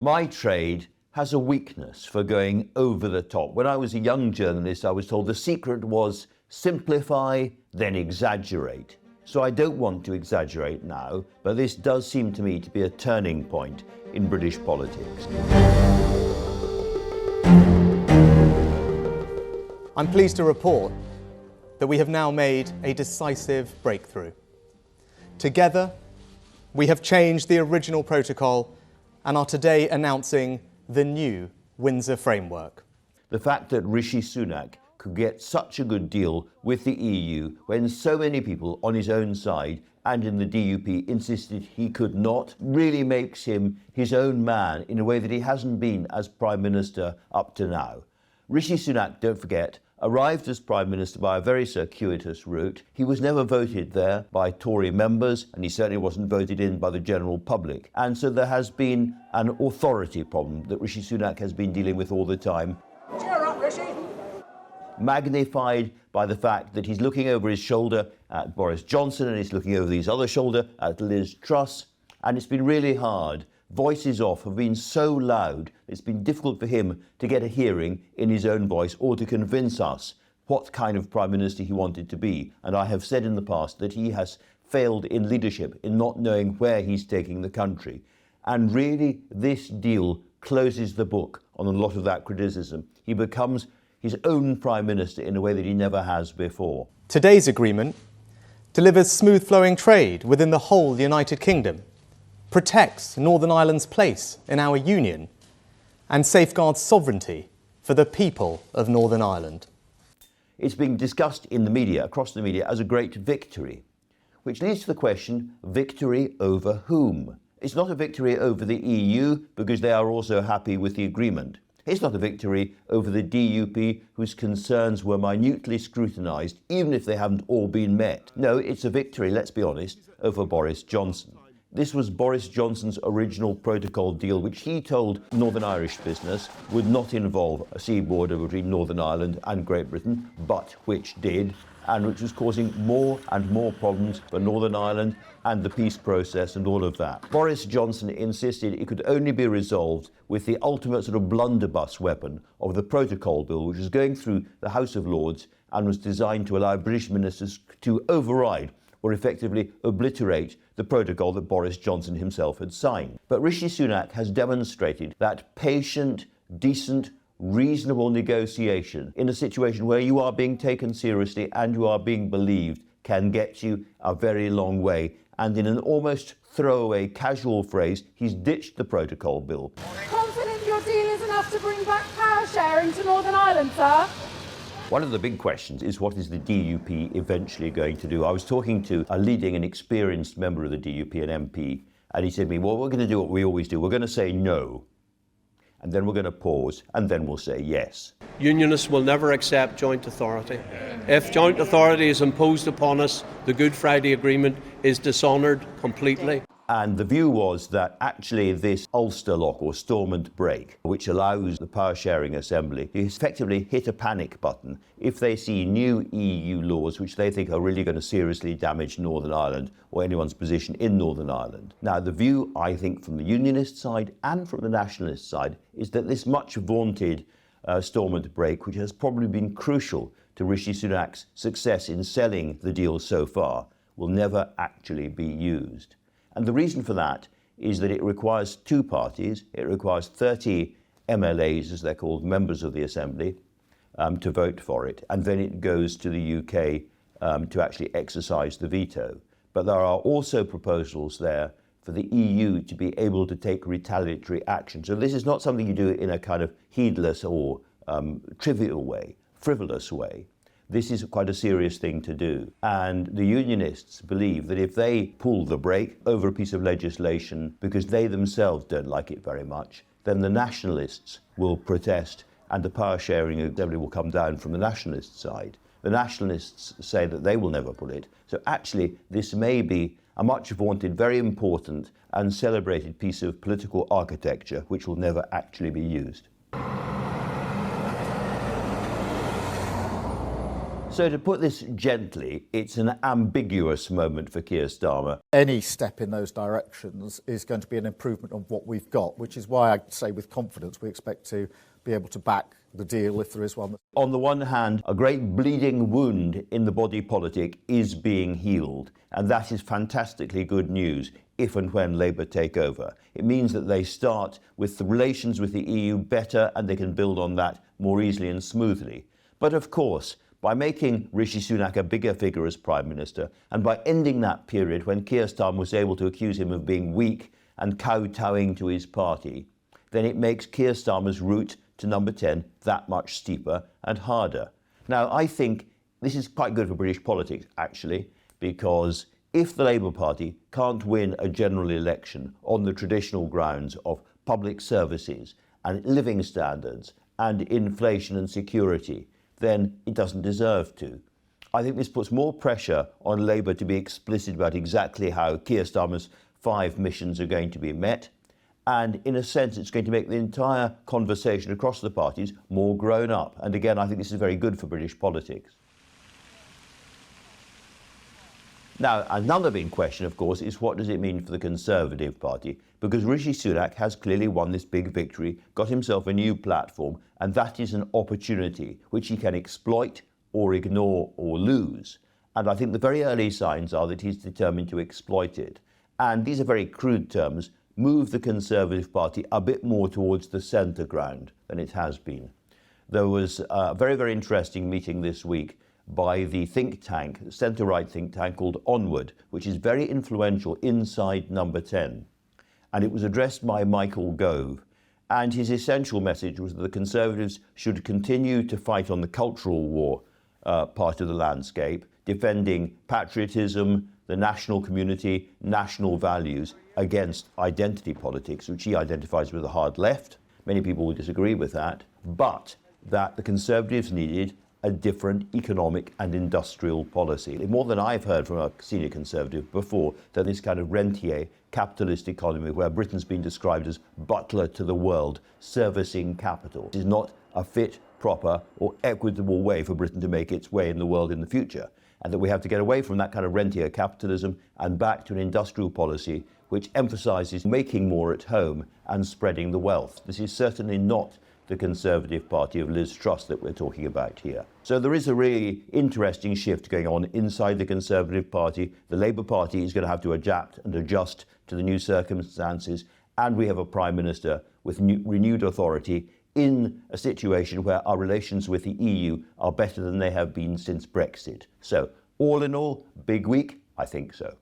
My trade has a weakness for going over the top. When I was a young journalist, I was told the secret was simplify, then exaggerate. So I don't want to exaggerate now, but this does seem to me to be a turning point in British politics. I'm pleased to report that we have now made a decisive breakthrough. Together, we have changed the original protocol and are today announcing the new Windsor framework. The fact that Rishi Sunak could get such a good deal with the EU when so many people on his own side and in the DUP insisted he could not really makes him his own man in a way that he hasn't been as Prime Minister up to now. Rishi Sunak, don't forget, arrived as Prime Minister by a very circuitous route. He was never voted there by Tory members, and he certainly wasn't voted in by the general public. And so there has been an authority problem that Rishi Sunak has been dealing with all the time. Cheer up, Rishi! Magnified by the fact that he's looking over his shoulder at Boris Johnson and he's looking over his other shoulder at Liz Truss. And it's been really hard. Voices off have been so loud, it's been difficult for him to get a hearing in his own voice or to convince us what kind of Prime Minister he wanted to be. And I have said in the past that he has failed in leadership, in not knowing where he's taking the country. And really, this deal closes the book on a lot of that criticism. He becomes his own Prime Minister in a way that he never has before. Today's agreement delivers smooth-flowing trade within the whole United Kingdom, protects Northern Ireland's place in our union, and safeguards sovereignty for the people of Northern Ireland. It's being discussed in the media, across the media, as a great victory, which leads to the question, victory over whom? It's not a victory over the EU, because they are also happy with the agreement. It's not a victory over the DUP, whose concerns were minutely scrutinised, even if they haven't all been met. No, it's a victory, let's be honest, over Boris Johnson. This was Boris Johnson's original protocol deal, which he told Northern Irish business would not involve a sea border between Northern Ireland and Great Britain, but which did, and which was causing more and more problems for Northern Ireland and the peace process and all of that. Boris Johnson insisted it could only be resolved with the ultimate sort of blunderbuss weapon of the protocol bill, which was going through the House of Lords and was designed to allow British ministers to override or effectively obliterate the protocol that Boris Johnson himself had signed. But Rishi Sunak has demonstrated that patient, decent, reasonable negotiation in a situation where you are being taken seriously and you are being believed can get you a very long way. And in an almost throwaway, casual phrase, he's ditched the protocol bill. Confident your deal is enough to bring back power sharing to Northern Ireland, sir? One of the big questions is, what is the DUP eventually going to do? I was talking to a leading and experienced member of the DUP, an MP, and he said to me, well, we're going to do what we always do. We're going to say no, and then we're going to pause, and then we'll say yes. Unionists will never accept joint authority. If joint authority is imposed upon us, the Good Friday Agreement is dishonoured completely. And the view was that actually this Ulster lock or Stormont break, which allows the power sharing assembly to effectively hit a panic button if they see new EU laws which they think are really going to seriously damage Northern Ireland or anyone's position in Northern Ireland. Now, the view, I think, from the unionist side and from the nationalist side is that this much vaunted Stormont break, which has probably been crucial to Rishi Sunak's success in selling the deal so far, will never actually be used. And the reason for that is that it requires two parties. It requires 30 MLAs, as they're called, members of the Assembly, to vote for it. And then it goes to the UK to actually exercise the veto. But there are also proposals there for the EU to be able to take retaliatory action. So this is not something you do in a kind of heedless or trivial way, frivolous way. This is quite a serious thing to do. And the unionists believe that if they pull the brake over a piece of legislation because they themselves don't like it very much, then the nationalists will protest and the power sharing assembly will come down from the nationalist side. The nationalists say that they will never pull it. So actually, this may be a much vaunted, very important and celebrated piece of political architecture which will never actually be used. So to put this gently, it's an ambiguous moment for Keir Starmer. Any step in those directions is going to be an improvement on what we've got, which is why I say with confidence we expect to be able to back the deal if there is one. On the one hand, a great bleeding wound in the body politic is being healed, and that is fantastically good news if and when Labour take over. It means that they start with the relations with the EU better and they can build on that more easily and smoothly. But of course, by making Rishi Sunak a bigger figure as Prime Minister, and by ending that period when Keir Starmer was able to accuse him of being weak and kowtowing to his party, then it makes Keir Starmer's route to number 10 that much steeper and harder. Now, I think this is quite good for British politics, actually, because if the Labour Party can't win a general election on the traditional grounds of public services and living standards and inflation and security, then it doesn't deserve to. I think this puts more pressure on Labour to be explicit about exactly how Keir Starmer's 5 missions are going to be met. And in a sense, it's going to make the entire conversation across the parties more grown up. And again, I think this is very good for British politics. Now, another big question, of course, is what does it mean for the Conservative Party? Because Rishi Sunak has clearly won this big victory, got himself a new platform, and that is an opportunity which he can exploit or ignore or lose. And I think the very early signs are that he's determined to exploit it. And these are very crude terms, move the Conservative Party a bit more towards the centre ground than it has been. There was a very, very interesting meeting this week by the think tank, centre-right think tank called Onward, which is very influential inside number 10. And it was addressed by Michael Gove. And his essential message was that the Conservatives should continue to fight on the cultural war part of the landscape, defending patriotism, the national community, national values against identity politics, which he identifies with the hard left. Many people will disagree with that, but that the Conservatives needed a different economic and industrial policy. More than I've heard from a senior Conservative before, that this kind of rentier capitalist economy where Britain's been described as butler to the world, servicing capital, is not a fit, proper or equitable way for Britain to make its way in the world in the future. And that we have to get away from that kind of rentier capitalism and back to an industrial policy which emphasises making more at home and spreading the wealth. This is certainly not the Conservative Party of Liz Truss that we're talking about here. So there is a really interesting shift going on inside the Conservative Party. The Labour Party is going to have to adapt and adjust to the new circumstances, and we have a Prime Minister with renewed authority in a situation where our relations with the EU are better than they have been since Brexit. So all in all, big week? I think so.